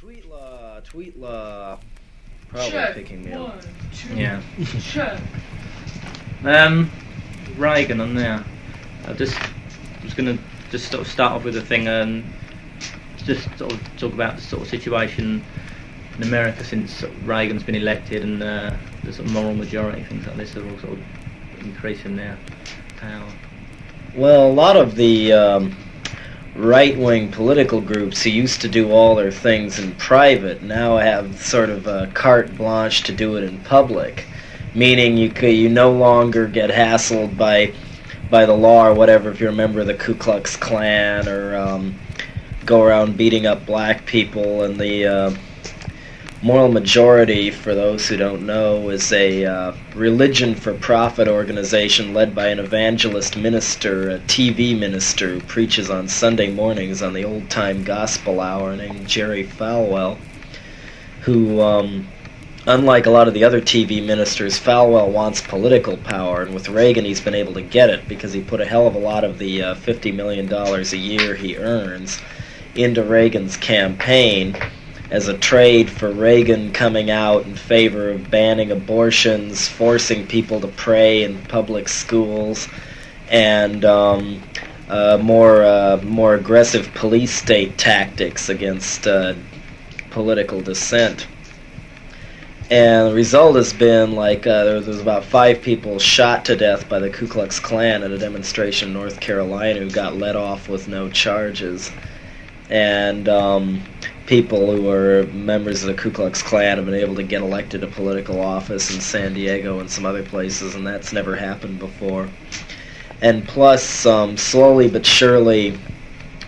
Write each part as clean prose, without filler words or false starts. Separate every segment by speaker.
Speaker 1: Tweetlaw. Probably
Speaker 2: Check.
Speaker 1: picking me up.
Speaker 2: 1, 2,
Speaker 3: Yeah.
Speaker 2: check.
Speaker 3: Reagan on there. I was going to just sort of start off with a thing and just sort of talk about the sort of situation in America since sort of Reagan's been elected, and the sort of moral majority, things like this, are all sort of increasing their power.
Speaker 1: Well, a lot of the right-wing political groups who used to do all their things in private now have sort of a carte blanche to do it in public, meaning you no longer get hassled by the law or whatever if you're a member of the Ku Klux Klan, or go around beating up black people. And the Moral Majority, for those who don't know, is a religion-for-profit organization led by an evangelist minister, a TV minister who preaches on Sunday mornings on the old-time gospel hour, named Jerry Falwell, who, unlike a lot of the other TV ministers, Falwell wants political power, and with Reagan he's been able to get it because he put a hell of a lot of the $50 million a year he earns into Reagan's campaign as a trade for Reagan coming out in favor of banning abortions, forcing people to pray in public schools, and more aggressive police state tactics against political dissent. And the result has been there was about 5 people shot to death by the Ku Klux Klan at a demonstration in North Carolina who got let off with no charges. And people who are members of the Ku Klux Klan have been able to get elected to political office in San Diego and some other places, and that's never happened before. And plus, slowly but surely,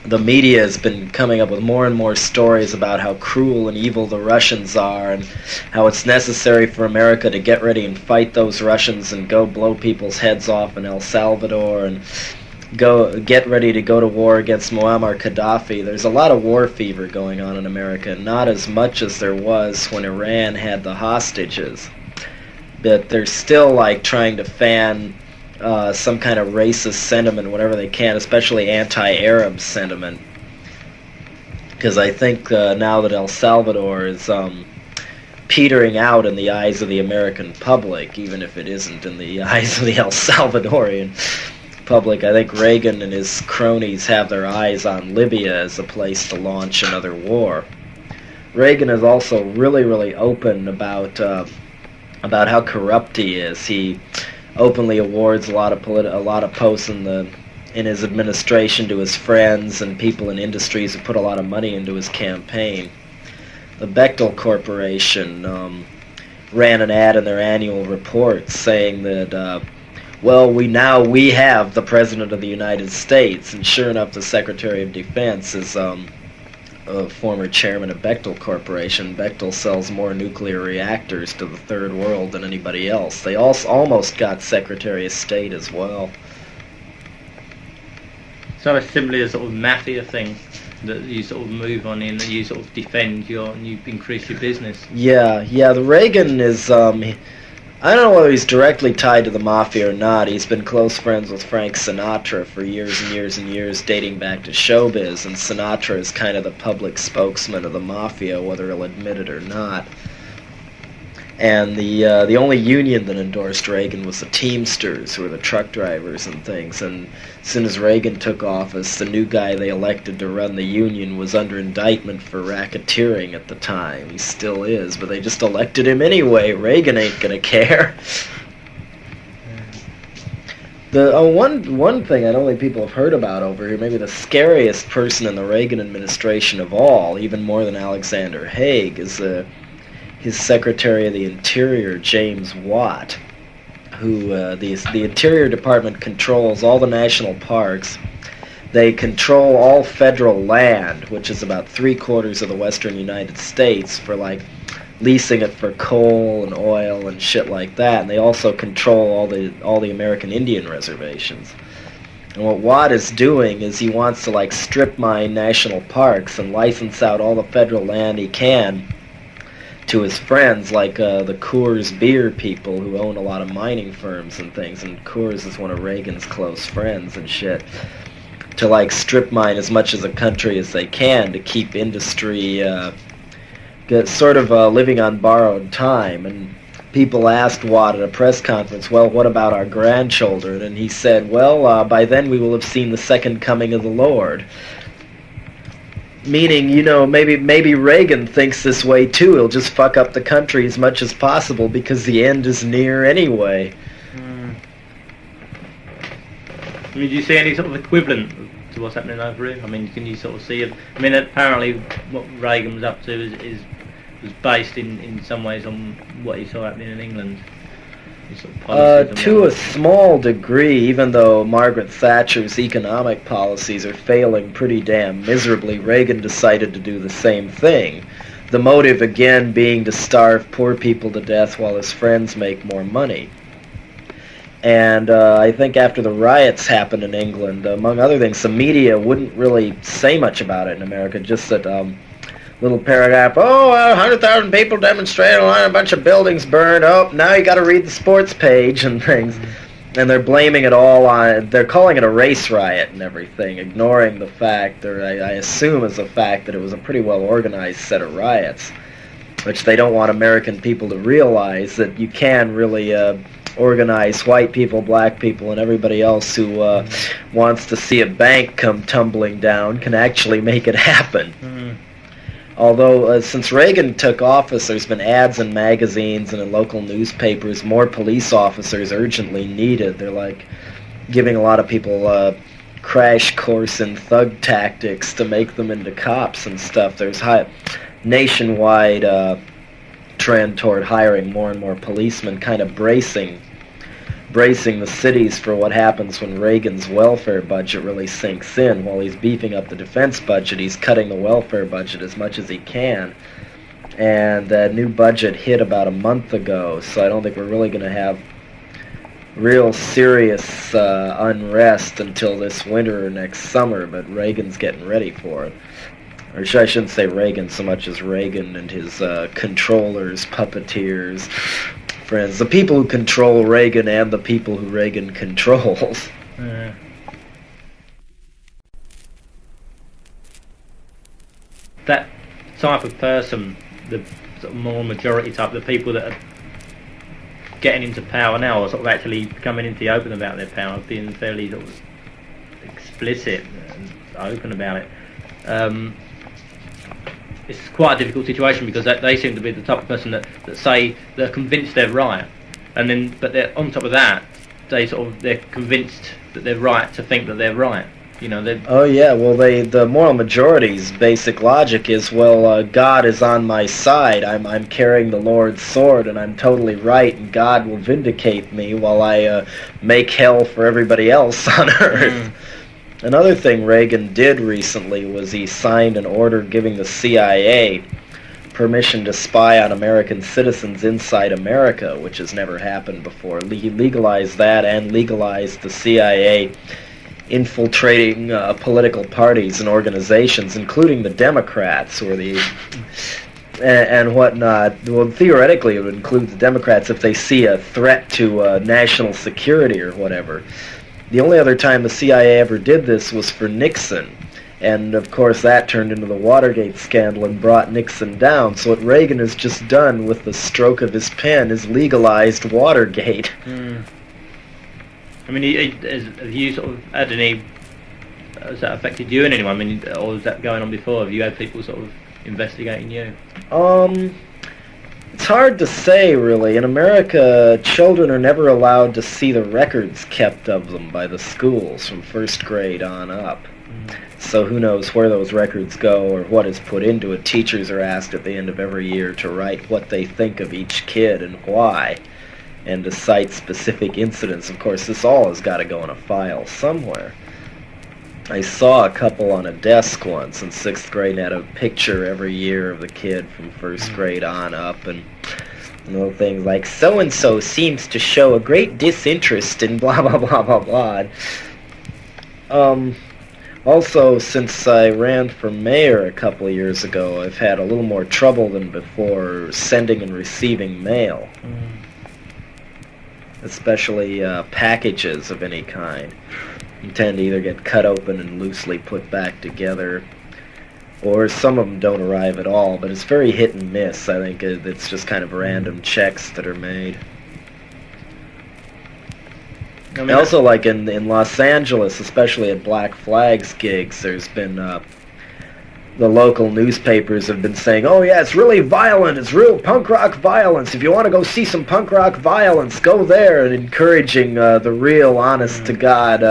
Speaker 1: the media has been coming up with more and more stories about how cruel and evil the Russians are, and how it's necessary for America to get ready and fight those Russians and go blow people's heads off in El Salvador, and get ready to go to war against Muammar Gaddafi. There's a lot of war fever going on in America, not as much as there was when Iran had the hostages. But they're still trying to fan some kind of racist sentiment whenever they can, especially anti-Arab sentiment. Because I think now that El Salvador is petering out in the eyes of the American public, even if it isn't in the eyes of the El Salvadorian public, I think Reagan and his cronies have their eyes on Libya as a place to launch another war. Reagan is also really, really open about how corrupt he is. He openly awards a lot of posts in his administration to his friends and people in industries who put a lot of money into his campaign. The Bechtel Corporation ran an ad in their annual report saying that we have the President of the United States, and sure enough, the Secretary of Defense is a former chairman of Bechtel Corporation. Bechtel sells more nuclear reactors to the third world than anybody else. They also almost got Secretary of State as well.
Speaker 3: So it's simply a sort of mafia thing that you sort of move on in, that you sort of defend and you increase your business.
Speaker 1: Yeah, the Reagan is, I don't know whether he's directly tied to the mafia or not. He's been close friends with Frank Sinatra for years and years and years, dating back to showbiz, and Sinatra is kind of the public spokesman of the mafia, whether he'll admit it or not. And the only union that endorsed Reagan was the Teamsters, who were the truck drivers and things. And as soon as Reagan took office, the new guy they elected to run the union was under indictment for racketeering at the time. He still is, but they just elected him anyway. Reagan ain't gonna care. One thing I don't think people have heard about over here, maybe the scariest person in the Reagan administration of all, even more than Alexander Haig, is his Secretary of the Interior, James Watt, who the Interior Department controls all the national parks. They control all federal land, which is about 3/4 of the western United States, for leasing it for coal and oil and shit like that. And they also control all the American Indian reservations. And what Watt is doing is he wants to strip mine national parks and license out all the federal land he can to his friends, the Coors beer people who own a lot of mining firms and things, and Coors is one of Reagan's close friends and shit, to strip mine as much of the country as they can to keep industry sort of living on borrowed time. And people asked Watt at a press conference, well, what about our grandchildren? And he said, well, by then we will have seen the second coming of the Lord. Meaning, maybe Reagan thinks this way too. He'll just fuck up the country as much as possible because the end is near anyway.
Speaker 3: I mean, do you see any sort of equivalent to what's happening over here? I mean, can you sort of see it? I mean, apparently what Reagan was up to was based in some ways on what he saw happening in England. Sort of policies
Speaker 1: to a small degree, even though Margaret Thatcher's economic policies are failing pretty damn miserably, Reagan decided to do the same thing. The motive, again, being to starve poor people to death while his friends make more money. And I think after the riots happened in England, among other things, the media wouldn't really say much about it in America, just that little paragraph, 100,000 people demonstrated online, a bunch of buildings burned, now you got to read the sports page and things. And they're blaming it all on, they're calling it a race riot and everything, ignoring the fact, or I assume as a fact, that it was a pretty well organized set of riots, which they don't want American people to realize that you can really organize white people, black people, and everybody else who wants to see a bank come tumbling down can actually make it happen. Although, since Reagan took office, there's been ads in magazines and in local newspapers, more police officers urgently needed. They're like giving a lot of people a crash course in thug tactics to make them into cops and stuff. There's nationwide trend toward hiring more and more policemen, kind of bracing the cities for what happens when Reagan's welfare budget really sinks in. While he's beefing up the defense budget, he's cutting the welfare budget as much as he can. And that new budget hit about a month ago, so I don't think we're really going to have real serious unrest until this winter or next summer, but Reagan's getting ready for it. Or I shouldn't say Reagan so much as Reagan and his controllers, puppeteers, friends. The people who control Reagan and the people who Reagan controls.
Speaker 3: That type of person, the sort of more majority type, the people that are getting into power now, or sort of actually coming into the open about their power, being fairly sort of explicit and open about it. It's quite a difficult situation because they seem to be the type of person that say they're convinced they're right, and then but they're on top of that they're convinced that they're right to think that they're right. The moral majority's basic logic is, God is on my side. I'm carrying the Lord's sword, and I'm totally right, and God will vindicate me while I make hell for everybody else on earth. Another thing Reagan did recently was he signed an order giving the CIA permission to spy on American citizens inside America, which has never happened before. He legalized that and legalized the CIA infiltrating political parties and organizations, including the Democrats or and whatnot. Well, theoretically, it would include the Democrats if they see a threat to national security or whatever. The only other time the CIA ever did this was for Nixon, and of course that turned into the Watergate scandal and brought Nixon down. So what Reagan has just done with the stroke of his pen is legalized Watergate. I mean, have you sort of had any... Has that affected you in any way? I mean, or was that going on before? Have you had people sort of investigating you?
Speaker 1: It's hard to say, really. In America, children are never allowed to see the records kept of them by the schools from first grade on up. So who knows where those records go or what is put into it. Teachers are asked at the end of every year to write what they think of each kid and why, and to cite specific incidents. Of course, this all has got to go in a file somewhere. I saw a couple on a desk once in 6th grade and had a picture every year of the kid from first grade on up, and little things like, so-and-so seems to show a great disinterest in blah blah blah blah blah. Also, since I ran for mayor a couple of years ago, I've had a little more trouble than before sending and receiving mail. Especially packages of any kind. You tend to either get cut open and loosely put back together, or some of them don't arrive at all, but it's very hit and miss. I think it's just kind of random checks that are made.
Speaker 3: I mean,
Speaker 1: And also, like in Los Angeles, especially at Black Flags gigs, there's been the local newspapers have been saying, "Oh yeah, it's really violent. It's real punk rock violence. If you want to go see some punk rock violence, go there," and encouraging the real, honest to God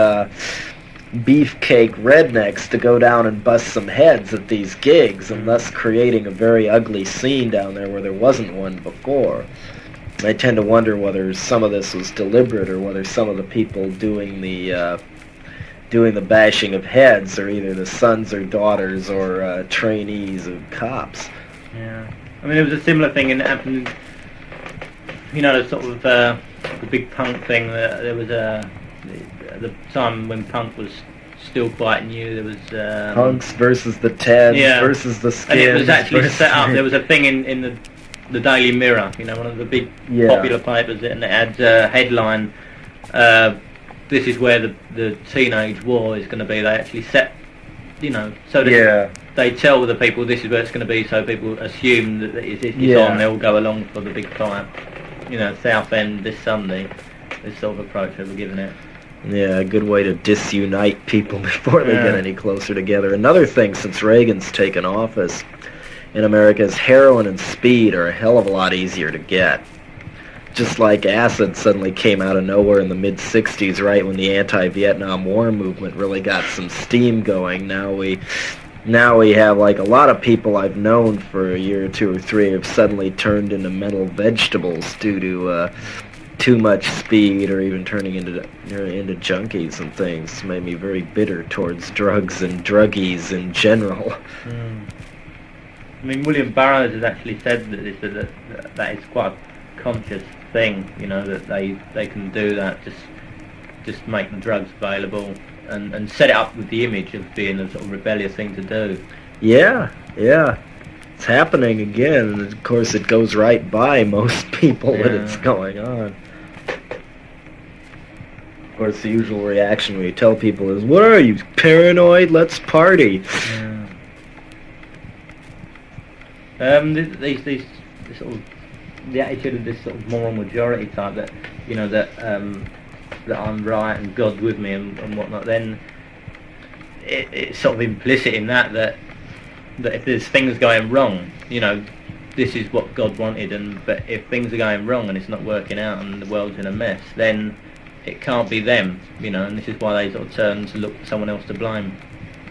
Speaker 1: beefcake rednecks to go down and bust some heads at these gigs, and thus creating a very ugly scene down there where there wasn't one before. I tend to wonder whether some of this was deliberate or whether some of the people doing the bashing of heads are either the sons or daughters or trainees of cops.
Speaker 3: Yeah, I mean, there was a similar thing happening. You know, the sort of the big punk thing. There was at the time when punk was still quite new. There was
Speaker 1: Punks versus the Teds versus the Skins.
Speaker 3: And it was actually set up. There was a thing in the Daily Mirror. You know, one of the big popular papers, and it had a headline. This is where the teenage war is going to be. They actually set, you know, so that they tell the people this is where it's going to be, so people assume that it's on. They'll go along for the big fight. You know, Southend this Sunday. This sort of approach they were giving it.
Speaker 1: Yeah, a good way to disunite people before they get any closer together. Another thing since Reagan's taken office in America is heroin and speed are a hell of a lot easier to get. Just like acid suddenly came out of nowhere in the mid-'60s, right when the anti-Vietnam War movement really got some steam going. Now we have, like, a lot of people I've known for a year or two or three have suddenly turned into mental vegetables due to too much speed, or even turning into junkies and things. It's made me very bitter towards drugs and druggies in general.
Speaker 3: I mean, William Burroughs has actually said that is quite a conscious thing, you know, that they can do that, just make the drugs available and set it up with the image of being a sort of rebellious thing to do.
Speaker 1: Yeah. It's happening again, and of course it goes right by most people when it's going on. Of course, the usual reaction when you tell people is, "What are you, paranoid? Let's party."
Speaker 3: This sort of the attitude of this sort of moral majority type that, you know, that I'm right and God's with me and whatnot. Then it's sort of implicit in that if there's things going wrong, you know, this is what God wanted, but if things are going wrong and it's not working out and the world's in a mess, then it can't be them, you know, and this is why they sort of turn to look for someone else to blame.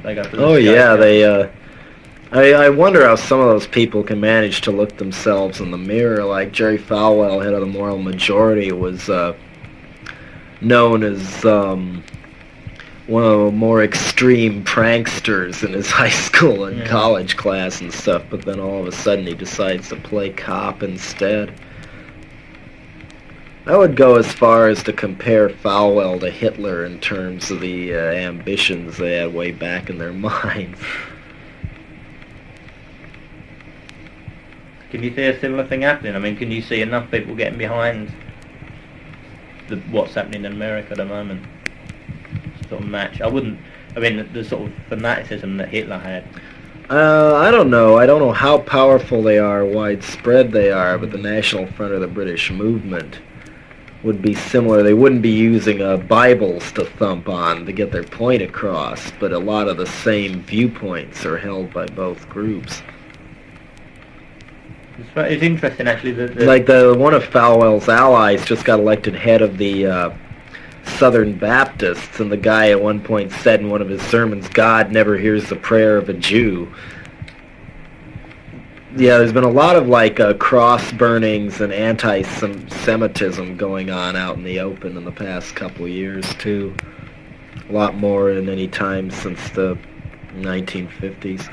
Speaker 3: They go for the
Speaker 1: I wonder how some of those people can manage to look themselves in the mirror. Like Jerry Falwell, head of the Moral Majority, was known as one of the more extreme pranksters in his high school and college class and stuff, but then all of a sudden he decides to play cop instead. I would go as far as to compare Falwell to Hitler in terms of the ambitions they had way back in their minds.
Speaker 3: Can you see a similar thing happening? I mean, can you see enough people getting behind what's happening in America at the moment? Sort of match. The sort of fanaticism that Hitler had.
Speaker 1: I don't know. I don't know how powerful they are, widespread they are, but the National Front of the British movement would be similar. They wouldn't be using Bibles to thump on to get their point across, but a lot of the same viewpoints are held by both groups.
Speaker 3: It's interesting, actually.
Speaker 1: Like one of Falwell's allies just got elected head of the Southern Baptists, and the guy at one point said in one of his sermons, "God never hears the prayer of a Jew." Yeah, there's been a lot of cross burnings and anti-Semitism going on out in the open in the past couple of years too. A lot more than any time since the 1950s.